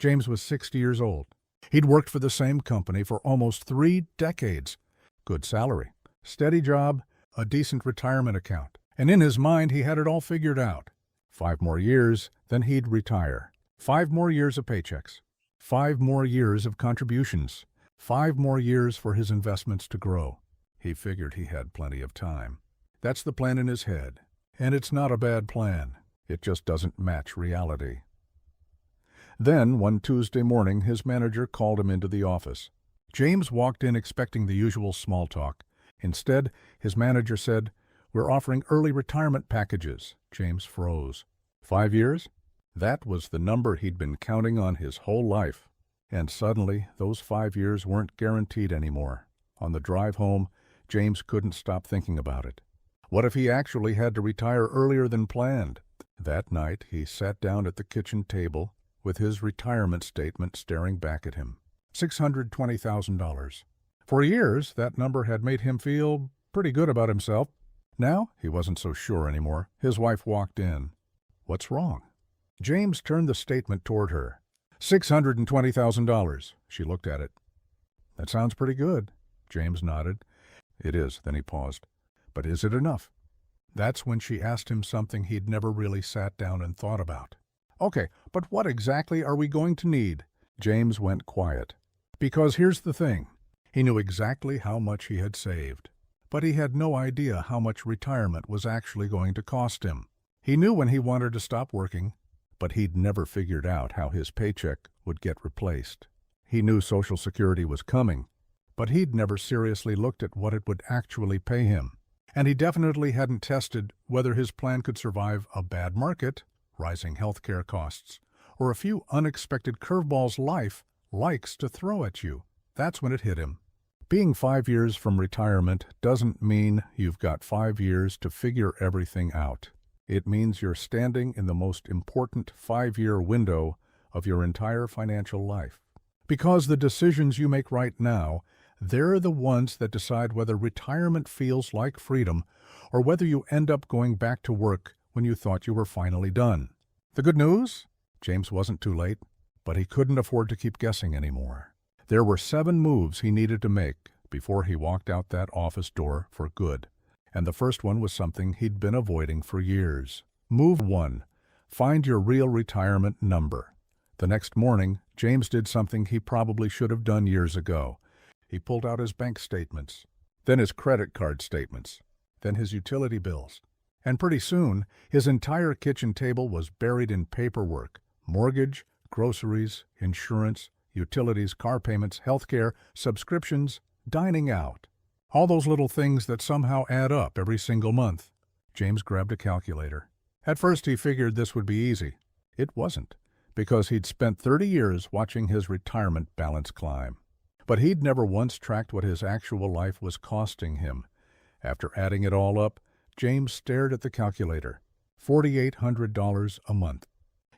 James was 60 years old. He'd worked for the same company for almost 3 decades. Good salary, steady job, a decent retirement account. And in his mind, he had it all figured out. 5 more years, then he'd retire. 5 more years of paychecks. 5 more years of contributions. 5 more years for his investments to grow. He figured he had plenty of time. That's the plan in his head. And it's not a bad plan. It just doesn't match reality. Then, one Tuesday morning, his manager called him into the office. James walked in expecting the usual small talk. Instead, his manager said, "We're offering early retirement packages." James froze. 5 years? That was the number he'd been counting on his whole life. And suddenly, those 5 years weren't guaranteed anymore. On the drive home, James couldn't stop thinking about it. What if he actually had to retire earlier than planned? That night, he sat down at the kitchen table with his retirement statement staring back at him. $620,000. For years, that number had made him feel pretty good about himself. Now, he wasn't so sure anymore. His wife walked in. "What's wrong?" James turned the statement toward her. $620,000. She looked at it. "That sounds pretty good." James nodded. "It is." Then he paused. "But is it enough?" That's when she asked him something he'd never really sat down and thought about. "Okay, but what exactly are we going to need?" James went quiet. Because here's the thing. He knew exactly how much he had saved. But he had no idea how much retirement was actually going to cost him. He knew when he wanted to stop working, but he'd never figured out how his paycheck would get replaced. He knew Social Security was coming, but he'd never seriously looked at what it would actually pay him. And he definitely hadn't tested whether his plan could survive a bad market, rising healthcare costs, or a few unexpected curveballs life likes to throw at you. That's when it hit him. Being 5 years from retirement doesn't mean you've got 5 years to figure everything out. It means you're standing in the most important 5-year window of your entire financial life. Because the decisions you make right now, they're the ones that decide whether retirement feels like freedom or whether you end up going back to work when you thought you were finally done. The good news? James wasn't too late, but he couldn't afford to keep guessing anymore. There were 7 moves he needed to make before he walked out that office door for good. And the first one was something he'd been avoiding for years. Move 1. Find your real retirement number. The next morning, James did something he probably should have done years ago. He pulled out his bank statements, then his credit card statements, then his utility bills. And pretty soon, his entire kitchen table was buried in paperwork: mortgage, groceries, insurance, utilities, car payments, healthcare, subscriptions, dining out. All those little things that somehow add up every single month. James grabbed a calculator. At first he figured this would be easy. It wasn't, because he'd spent 30 years watching his retirement balance climb. But he'd never once tracked what his actual life was costing him. After adding it all up, James stared at the calculator. $4,800 a month.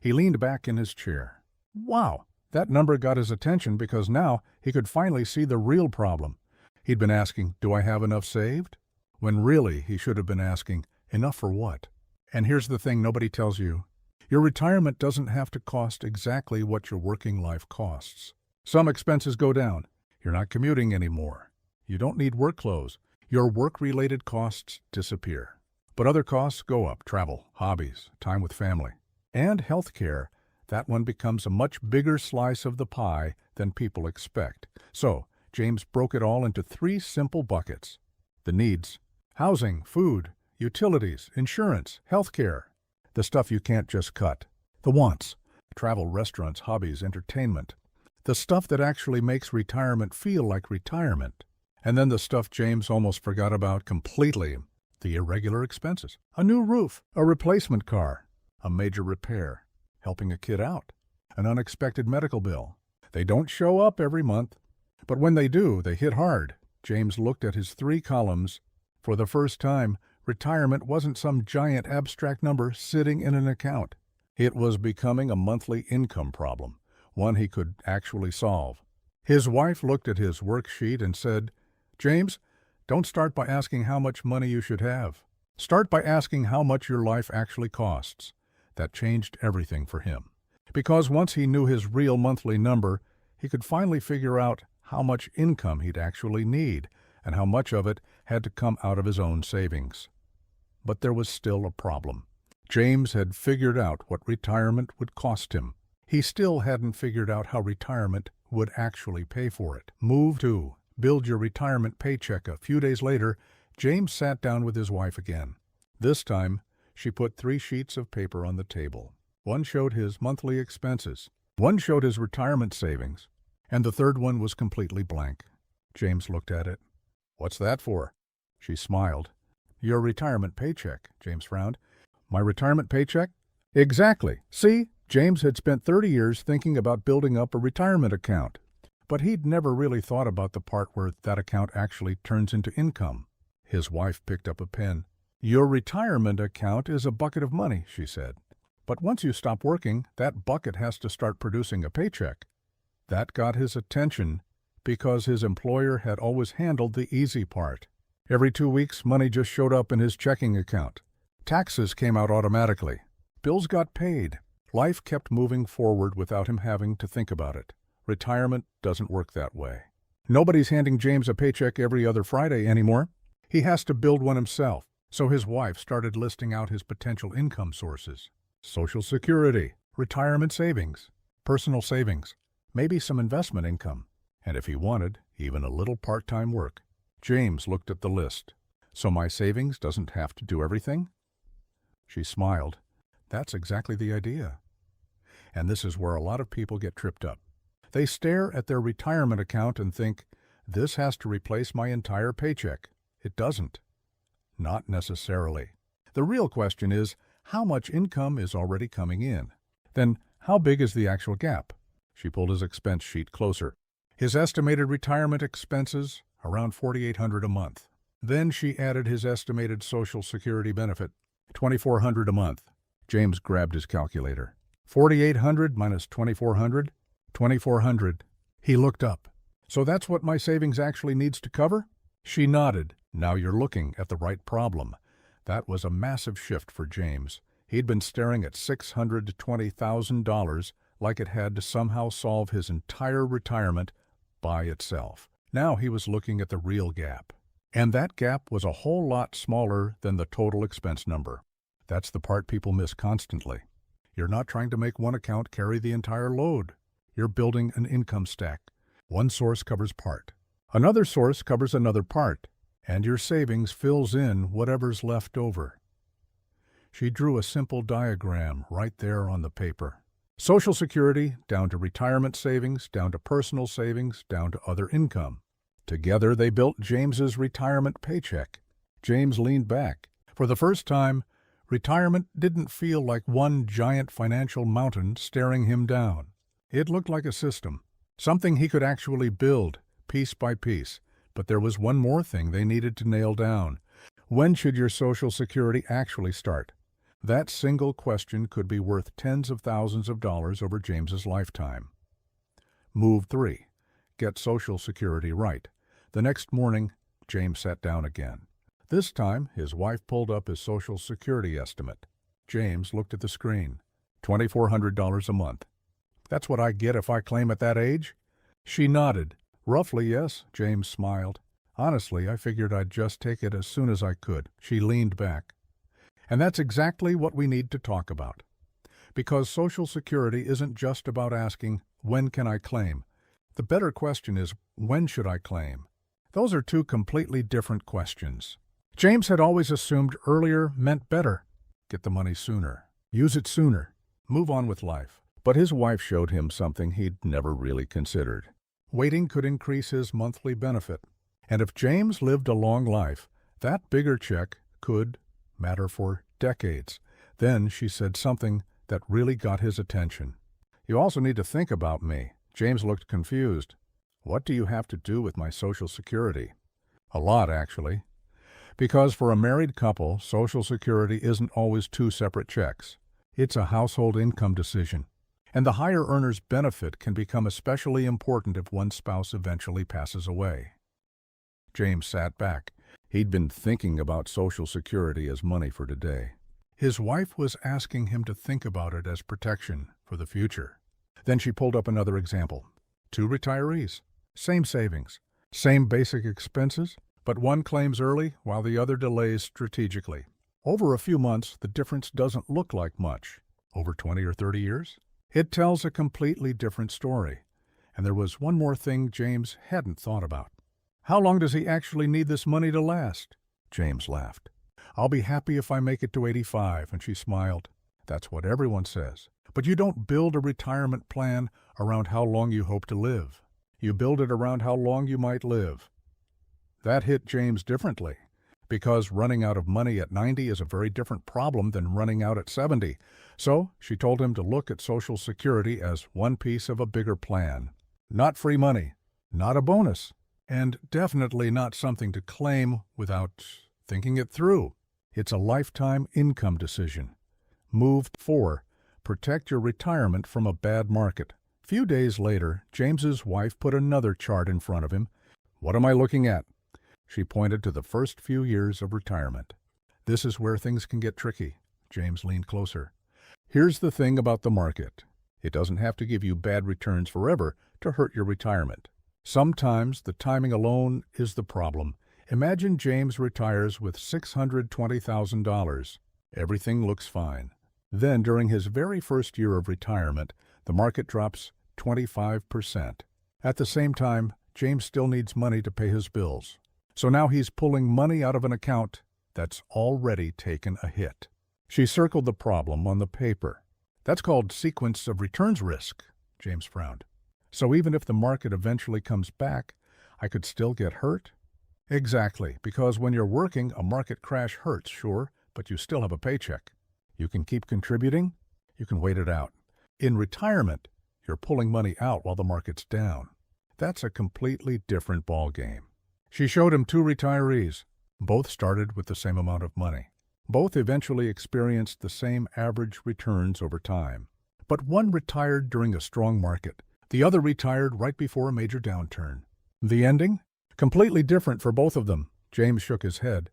He leaned back in his chair. Wow! That number got his attention because now he could finally see the real problem. He'd been asking, "Do I have enough saved?" When really he should have been asking, "Enough for what?" And here's the thing nobody tells you. Your retirement doesn't have to cost exactly what your working life costs. Some expenses go down. You're not commuting anymore. You don't need work clothes. Your work-related costs disappear. But other costs go up: travel, hobbies, time with family. And health care. That one becomes a much bigger slice of the pie than people expect. So, James broke it all into 3 simple buckets. The needs: housing, food, utilities, insurance, health care. The stuff you can't just cut. The wants: travel, restaurants, hobbies, entertainment. The stuff that actually makes retirement feel like retirement. And then the stuff James almost forgot about completely. The irregular expenses. A new roof, a replacement car, a major repair, helping a kid out, an unexpected medical bill. They don't show up every month, but when they do, they hit hard. James looked at his 3 columns. For the first time, retirement wasn't some giant abstract number sitting in an account. It was becoming a monthly income problem, one he could actually solve. His wife looked at his worksheet and said, "James, don't start by asking how much money you should have. Start by asking how much your life actually costs." That changed everything for him. because once he knew his real monthly number, he could finally figure out how much income he'd actually need and how much of it had to come out of his own savings. But there was still a problem. James had figured out what retirement would cost him. He still hadn't figured out how retirement would actually pay for it. Move 2. Build your retirement paycheck. A few days later, James sat down with his wife again. This time, she put 3 sheets of paper on the table. One showed his monthly expenses, one showed his retirement savings, and the third one was completely blank. James looked at it. "What's that for?" She smiled. "Your retirement paycheck," James frowned. "My retirement paycheck?" "Exactly. See?" James had spent 30 years thinking about building up a retirement account, but he'd never really thought about the part where that account actually turns into income. His wife picked up a pen. "Your retirement account is a bucket of money," she said. "But once you stop working, that bucket has to start producing a paycheck." That got his attention because his employer had always handled the easy part. Every 2 weeks, money just showed up in his checking account. Taxes came out automatically. Bills got paid. Life kept moving forward without him having to think about it. Retirement doesn't work that way. Nobody's handing James a paycheck every other Friday anymore. He has to build one himself. So his wife started listing out his potential income sources. Social Security, retirement savings, personal savings, maybe some investment income, and if he wanted, even a little part-time work. James looked at the list. "So my savings doesn't have to do everything?" She smiled. "That's exactly the idea." And this is where a lot of people get tripped up. They stare at their retirement account and think, "This has to replace my entire paycheck." It doesn't. Not necessarily. The real question is, how much income is already coming in? Then, how big is the actual gap? She pulled his expense sheet closer. His estimated retirement expenses, around $4,800 a month. Then she added his estimated Social Security benefit, $2,400 a month. James grabbed his calculator. 4,800 minus 2,400? 2,400. He looked up. "So that's what my savings actually needs to cover?" She nodded. "Now you're looking at the right problem." That was a massive shift for James. He'd been staring at $600,000 to $20,000 like it had to somehow solve his entire retirement by itself. Now he was looking at the real gap. And that gap was a whole lot smaller than the total expense number. That's the part people miss constantly. You're not trying to make one account carry the entire load. You're building an income stack. One source covers part. Another source covers another part. And your savings fills in whatever's left over. She drew a simple diagram right there on the paper. Social Security, down to retirement savings, down to personal savings, down to other income. Together they built James's retirement paycheck. James leaned back. For the first time, retirement didn't feel like one giant financial mountain staring him down. It looked like a system, something he could actually build, piece by piece. But there was one more thing they needed to nail down. When should your Social Security actually start? That single question could be worth tens of thousands of dollars over James's lifetime. Move 3. Get Social Security right. The next morning, James sat down again. This time, his wife pulled up his Social Security estimate. James looked at the screen. $2,400 a month. "That's what I get if I claim at that age?" She nodded. "Roughly, yes," James smiled. "Honestly, I figured I'd just take it as soon as I could." She leaned back. And that's exactly what we need to talk about. Because Social Security isn't just about asking, "When can I claim?" The better question is, "When should I claim?" Those are two completely different questions. James had always assumed earlier meant better. Get the money sooner. Use it sooner. Move on with life. But his wife showed him something he'd never really considered. Waiting could increase his monthly benefit. And if James lived a long life, that bigger check could matter for decades. Then she said something that really got his attention. "You also need to think about me." James looked confused. "What do you have to do with my Social Security?" "A lot, actually. Because for a married couple, Social Security isn't always 2 separate checks. It's a household income decision. And the higher earner's benefit can become especially important if one spouse eventually passes away." James sat back. He'd been thinking about Social Security as money for today. His wife was asking him to think about it as protection, for the future. Then she pulled up another example. Two retirees, same savings, same basic expenses, but one claims early while the other delays strategically. Over a few months, the difference doesn't look like much. Over 20 or 30 years, it tells a completely different story. And there was one more thing James hadn't thought about. How long does he actually need this money to last? James laughed. I'll be happy if I make it to 85, and she smiled. That's what everyone says. But you don't build a retirement plan around how long you hope to live. You build it around how long you might live. That hit James differently, because running out of money at 90 is a very different problem than running out at 70. So she told him to look at Social Security as one piece of a bigger plan. Not free money, not a bonus, and definitely not something to claim without thinking it through. It's a lifetime income decision. Move 4. Protect your retirement from a bad market. A few days later, James's wife put another chart in front of him. What am I looking at? She pointed to the first few years of retirement. This is where things can get tricky. James leaned closer. Here's the thing about the market. It doesn't have to give you bad returns forever to hurt your retirement. Sometimes the timing alone is the problem. Imagine James retires with $620,000. Everything looks fine. Then, during his very first year of retirement, the market drops 25%. At the same time, James still needs money to pay his bills. So now he's pulling money out of an account that's already taken a hit. She circled the problem on the paper. That's called sequence of returns risk, James frowned. So even if the market eventually comes back, I could still get hurt? Exactly, because when you're working, a market crash hurts, sure, but you still have a paycheck. You can keep contributing, you can wait it out. In retirement, you're pulling money out while the market's down. That's a completely different ballgame. She showed him two retirees. Both started with the same amount of money. Both eventually experienced the same average returns over time. But one retired during a strong market. The other retired right before a major downturn. The ending? Completely different for both of them. James shook his head.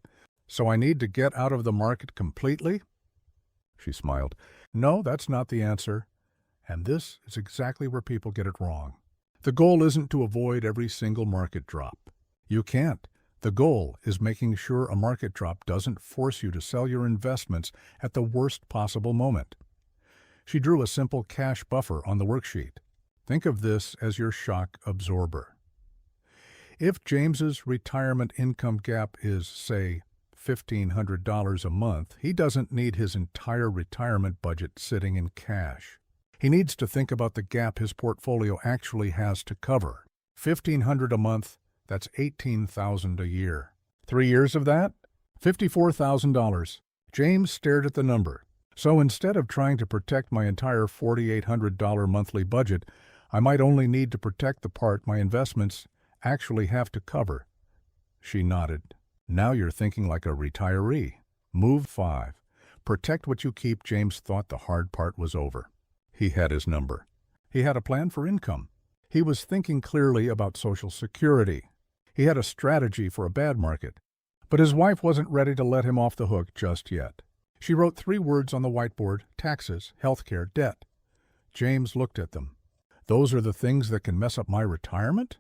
So I need to get out of the market completely? She smiled. No, that's not the answer. And this is exactly where people get it wrong. The goal isn't to avoid every single market drop. You can't. The goal is making sure a market drop doesn't force you to sell your investments at the worst possible moment. She drew a simple cash buffer on the worksheet. Think of this as your shock absorber. If James's retirement income gap is, say, $1,500 a month, he doesn't need his entire retirement budget sitting in cash. He needs to think about the gap his portfolio actually has to cover. $1,500 a month, that's $18,000 a year. 3 years of that? $54,000. James stared at the number. So instead of trying to protect my entire $4,800 monthly budget, I might only need to protect the part my investments actually have to cover. She nodded. Now you're thinking like a retiree. Move 5. Protect what you keep. James thought the hard part was over. He had his number. He had a plan for income. He was thinking clearly about Social Security. He had a strategy for a bad market. But his wife wasn't ready to let him off the hook just yet. She wrote 3 words on the whiteboard: taxes, healthcare, debt. James looked at them. Those are the things that can mess up my retirement?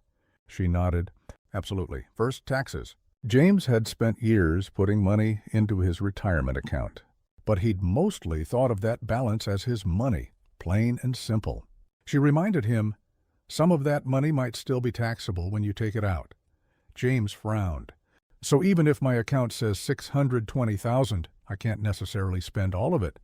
She nodded. Absolutely. First, taxes. James had spent years putting money into his retirement account, but he'd mostly thought of that balance as his money, plain and simple. She reminded him, some of that money might still be taxable when you take it out. James frowned. So even if my account says $620,000, I can't necessarily spend all of it.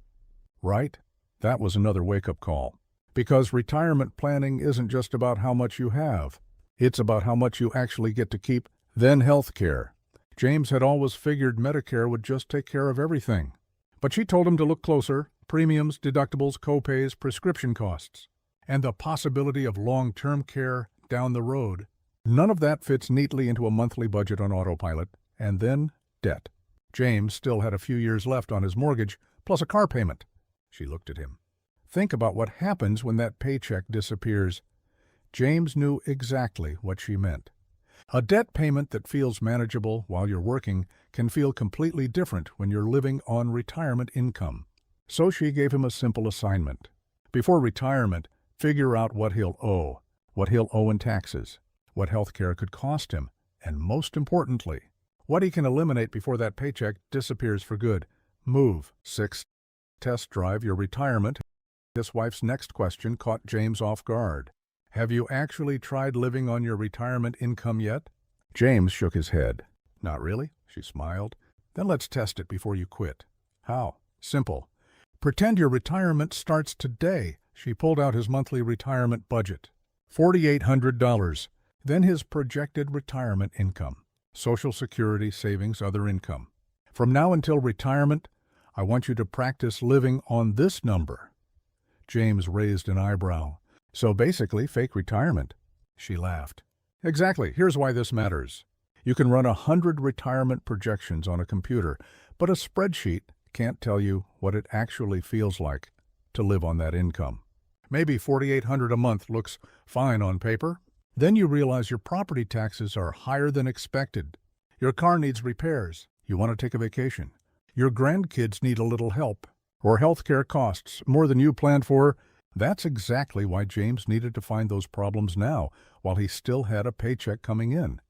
Right? That was another wake-up call. Because retirement planning isn't just about how much you have. It's about how much you actually get to keep. Then health care. James had always figured Medicare would just take care of everything. But she told him to look closer: premiums, deductibles, co-pays, prescription costs, and the possibility of long-term care down the road. None of that fits neatly into a monthly budget on autopilot. And then debt. James still had a few years left on his mortgage, plus a car payment. She looked at him. Think about what happens when that paycheck disappears. James knew exactly what she meant. A debt payment that feels manageable while you're working can feel completely different when you're living on retirement income. So she gave him a simple assignment. Before retirement, figure out what he'll owe in taxes, what health care could cost him, and most importantly, what he can eliminate before that paycheck disappears for good. Move. 6. Test drive your retirement. His wife's next question caught James off guard. Have you actually tried living on your retirement income yet? James shook his head. Not really, she smiled. Then let's test it before you quit. How? Simple. Pretend your retirement starts today. She pulled out his monthly retirement budget. $4,800. Then his projected retirement income. Social Security, savings, other income. From now until retirement, I want you to practice living on this number. James raised an eyebrow. So basically, fake retirement. She laughed. Exactly. Here's why this matters. You can run 100 retirement projections on a computer, but a spreadsheet can't tell you what it actually feels like to live on that income. Maybe $4,800 a month looks fine on paper. Then you realize your property taxes are higher than expected. Your car needs repairs. You want to take a vacation. Your grandkids need a little help. Or health care costs more than you planned for. That's exactly why James needed to find those problems now, while he still had a paycheck coming in.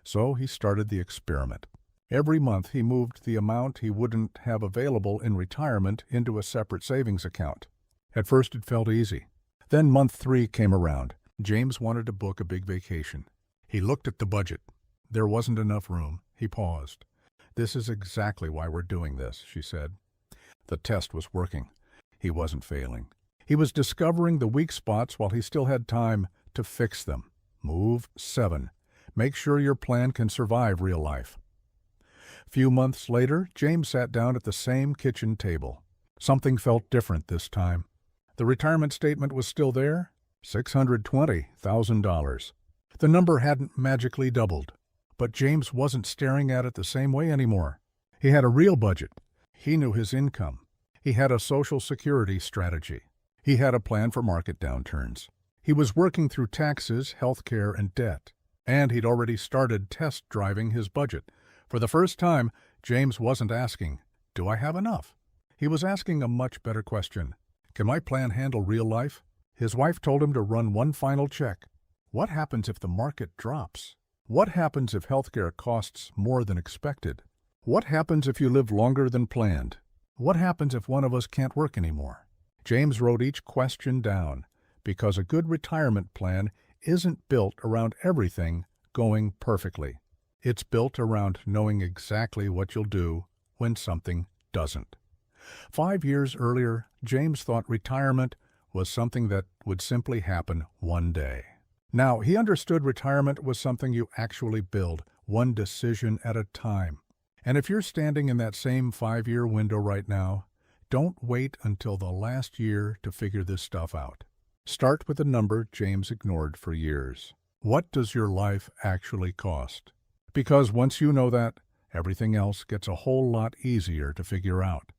So he started the experiment. Every month he moved the amount he wouldn't have available in retirement into a separate savings account. At first it felt easy. Then month 3 came around. James wanted to book a big vacation. He looked at the budget. There wasn't enough room. He paused. This is exactly why we're doing this, she said. The test was working. He wasn't failing. He was discovering the weak spots while he still had time to fix them. Move 7. Make sure your plan can survive real life. Few months later, James sat down at the same kitchen table. Something felt different this time. The retirement statement was still there, $620,000. The number hadn't magically doubled, but James wasn't staring at it the same way anymore. He had a real budget. He knew his income. He had a Social Security strategy. He had a plan for market downturns. He was working through taxes, health care, and debt. And he'd already started test driving his budget. For the first time, James wasn't asking, "Do I have enough?" He was asking a much better question. Can my plan handle real life? His wife told him to run one final check. What happens if the market drops? What happens if healthcare costs more than expected? What happens if you live longer than planned? What happens if one of us can't work anymore? James wrote each question down, because a good retirement plan isn't built around everything going perfectly. It's built around knowing exactly what you'll do when something doesn't. 5 years earlier, James thought retirement was something that would simply happen one day. Now, he understood retirement was something you actually build, one decision at a time. And if you're standing in that same 5-year window right now, don't wait until the last year to figure this stuff out. Start with a number James ignored for years. What does your life actually cost? Because once you know that, everything else gets a whole lot easier to figure out.